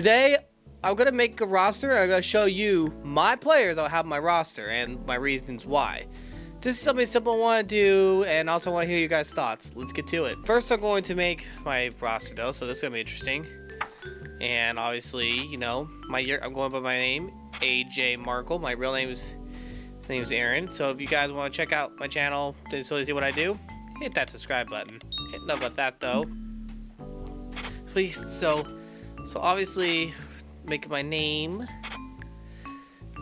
Today, I'm going to make a roster. I'm going to show you my players. I'll have my roster and my reasons why. This is something simple I want to do, and also want to hear you guys' thoughts. Let's get to it. First, I'm going to make my roster, though, so this is going to be interesting. And obviously, you know, I'm going by my name, ajmarkle. My real name is Aaron. So if you guys want to check out my channel to see what I do, hit that subscribe button. Enough about that, though. Please, so obviously, make my name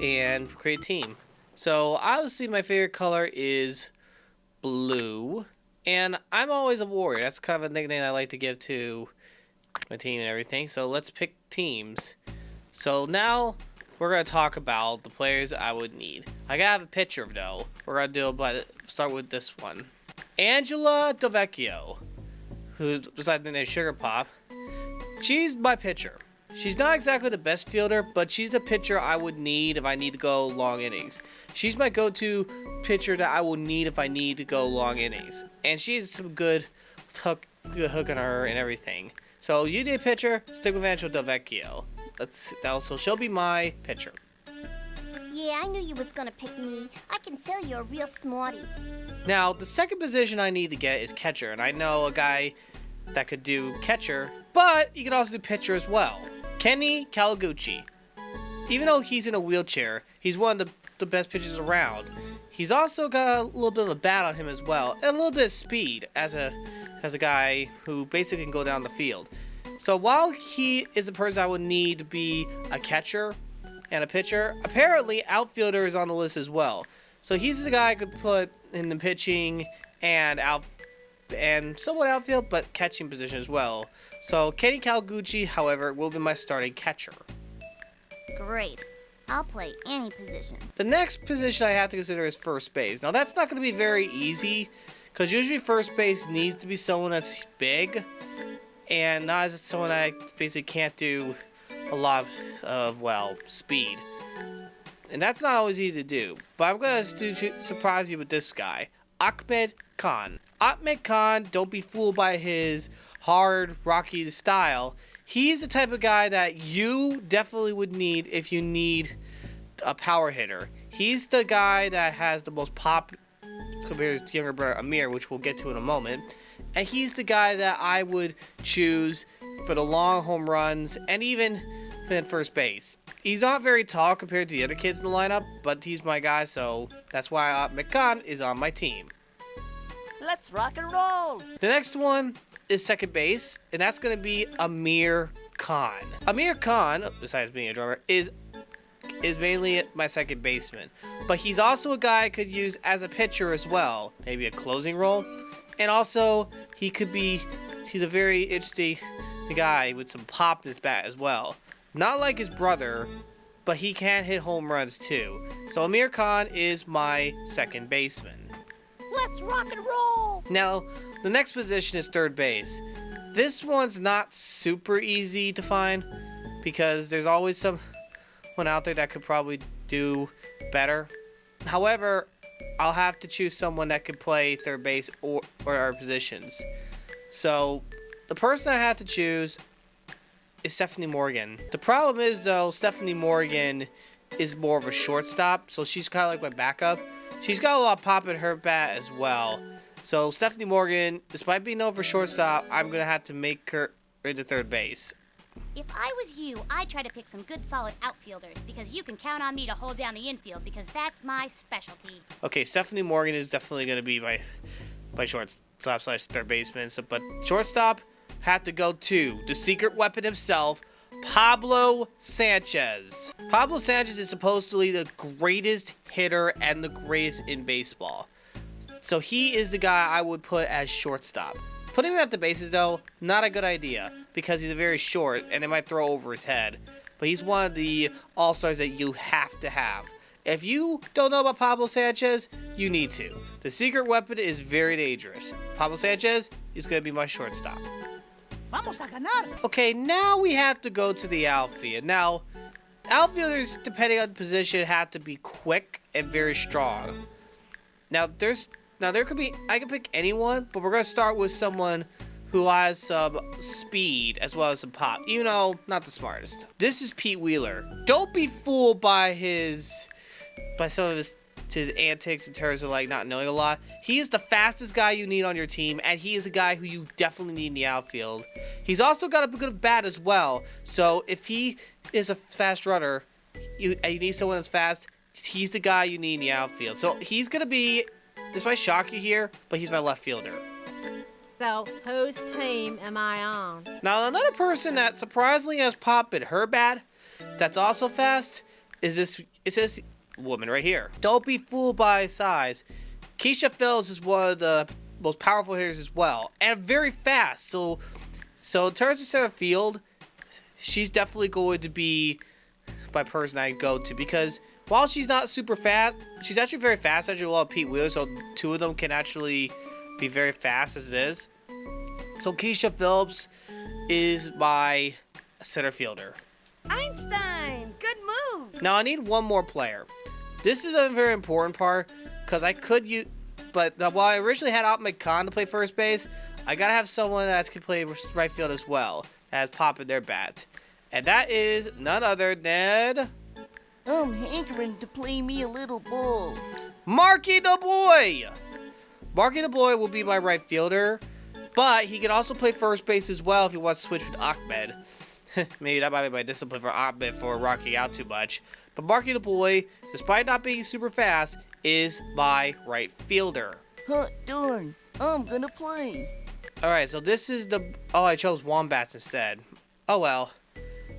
and create a team. So obviously my favorite color is blue, and I'm always a warrior. That's kind of a nickname I like to give to my team and everything. So let's pick teams. So now we're gonna talk about the players I would need. I gotta have a pitcher though. We're gonna start with this one, Angela Delvecchio, who's besides the name Sugar Pop. She's my pitcher. She's not exactly the best fielder, but she's the pitcher I would need if I need to go long innings. She's my go-to pitcher that I will need if I need to go long innings. And she has some good hook on her and everything. So you need a pitcher, stick with Angela Delvecchio. So she'll be my pitcher. Yeah, I knew you was gonna pick me. I can tell you're a real smarty. Now, the second position I need to get is catcher. And I know a guy that could do catcher, but he can also do pitcher as well. Kenny Kawaguchi. Even though he's in a wheelchair, he's one of the best pitchers around. He's also got a little bit of a bat on him as well, and a little bit of speed as a guy who basically can go down the field. So while he is a person I would need to be a catcher and a pitcher, apparently outfielder is on the list as well. So he's the guy I could put in the pitching and somewhat outfield, but catching position as well. So Kenny Kawaguchi, however, will be my starting catcher. Great. I'll play any position. The next position I have to consider is first base. Now that's not going to be very easy, because usually first base needs to be someone that's big, and not as someone that basically can't do a lot of, speed. And that's not always easy to do. But I'm going to surprise you with this guy, Ahmed Khan. Ahmed Khan, don't be fooled by his hard, rocky style. He's the type of guy that you definitely would need if you need a power hitter. He's the guy that has the most pop compared to his younger brother Amir, which we'll get to in a moment. And he's the guy that I would choose for the long home runs and even for first base. He's not very tall compared to the other kids in the lineup, but he's my guy, so that's why Ahmed Khan is on my team. Let's rock and roll! The next one is second base, and that's going to be Amir Khan. Amir Khan, besides being a drummer, is mainly my second baseman. But he's also a guy I could use as a pitcher as well. Maybe a closing role. And also, he's a very interesting guy with some pop in his bat as well. Not like his brother, but he can hit home runs too. So Amir Khan is my second baseman. Let's rock and roll! Now, the next position is third base. This one's not super easy to find because there's always someone out there that could probably do better. However, I'll have to choose someone that could play third base or our positions. So, the person I have to choose is Stephanie Morgan. The problem is, though, Stephanie Morgan is more of a shortstop, so she's kind of like my backup. She's got a lot of pop in her bat as well. So Stephanie Morgan, despite being known for shortstop, I'm going to have to make her into third base. If I was you, I'd try to pick some good solid outfielders because you can count on me to hold down the infield because that's my specialty. Okay, Stephanie Morgan is definitely going to be my shortstop / third baseman. So, but shortstop had to go to the secret weapon himself, Pablo Sanchez. Pablo Sanchez is supposedly the greatest hitter and the greatest in baseball. So he is the guy I would put as shortstop. Putting him at the bases, though, not a good idea because he's very short and it might throw over his head. But he's one of the all-stars that you have to have. If you don't know about Pablo Sanchez, you need to. The secret weapon is very dangerous. Pablo Sanchez is going to be my shortstop. Vamos a ganar! Okay, now we have to go to the outfield. Now, outfielders, depending on the position, have to be quick and very strong. Now, there could be, I can pick anyone, but we're going to start with someone who has some speed as well as some pop, even though not the smartest. This is Pete Wheeler. Don't be fooled by some of his antics in terms of like not knowing a lot. He is the fastest guy you need on your team, and he is a guy who you definitely need in the outfield. He's also got a good bat as well. So if he is a fast runner, you need someone that's fast. He's the guy you need in the outfield. So he's gonna be. This might shock you here, but he's my left fielder. So, whose team am I on? Now, another person that surprisingly has pop in her bat, that's also fast, is this woman right here. Don't be fooled by size. Keisha Phillips is one of the most powerful hitters as well, and very fast. So in terms of center field, she's definitely going to be my person I go to, because while she's not super fast, she's actually very fast. Actually, well, Pete Wheeler, so two of them can actually be very fast as it is. So Keisha Phillips is my center fielder. Einstein! Good move! Now I need one more player. This is a very important part, because I could use, but while I originally had Outfield to play first base, I gotta have someone that can play right field as well, that has pop in their bat. And that is none other than I'm hankering to play me a little ball. Marky the Boy! Marky the Boy will be my right fielder, but he can also play first base as well if he wants to switch with Ahmed. Maybe that might be my discipline for Ahmed for rocking out too much. But Marky the Boy, despite not being super fast, is my right fielder. Hot darn, I'm gonna play. Alright, so this is the... Oh, I chose Wombats instead. Oh well.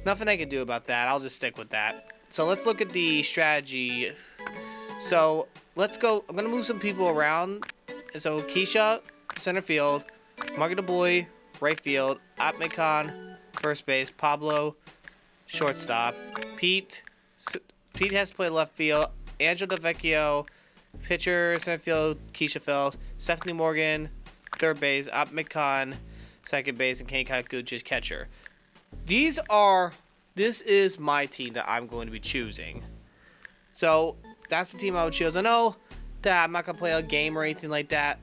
Nothing I can do about that. I'll just stick with that. So let's look at the strategy. So let's go. I'm going to move some people around. So Keisha, center field. Marky the Boy, right field. Ahmed Khan, first base. Pablo, shortstop. Pete has to play left field. Angela DeVecchio, pitcher, center field. Keisha Phillips. Stephanie Morgan, third base. Ahmed Khan, second base. And Kane Kakuchi, catcher. This is my team that I'm going to be choosing. So that's the team I would choose. I know that I'm not going to play a game or anything like that,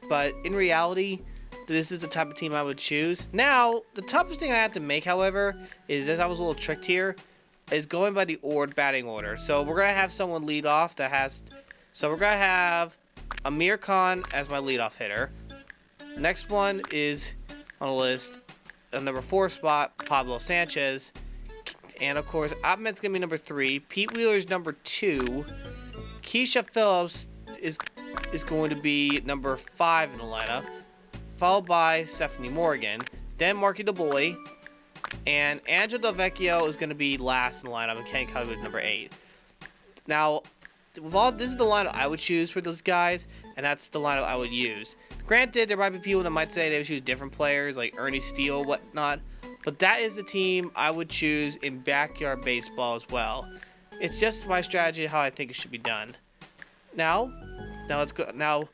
but in reality, this is the type of team I would choose. Now, the toughest thing I have to make, however, is this. I was a little tricked here, is going by the batting order. So we're going to have someone lead off that has... So we're going to have Amir Khan as my leadoff hitter. Next one is on the list, on number 4 spot, Pablo Sanchez. And of course, Ahmed's gonna be number 3. Pete Wheeler's number 2. Keisha Phillips is going to be number 5 in the lineup, followed by Stephanie Morgan, then Marky the Boy, and Angela DeVecchio is going to be last in the lineup, and Ken Cudwood number 8. Now, this is the lineup I would choose for those guys, and that's the lineup I would use. Granted, there might be people that might say they would choose different players, like Ernie Steele, whatnot, but that is the team I would choose in backyard baseball as well. It's just my strategy how I think it should be done. Now let's go. Now,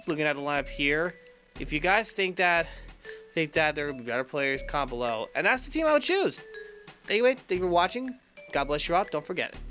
looking at the lineup here, if you guys think that there would be better players, comment below. And that's the team I would choose. Anyway, thank you for watching. God bless you all. Don't forget it.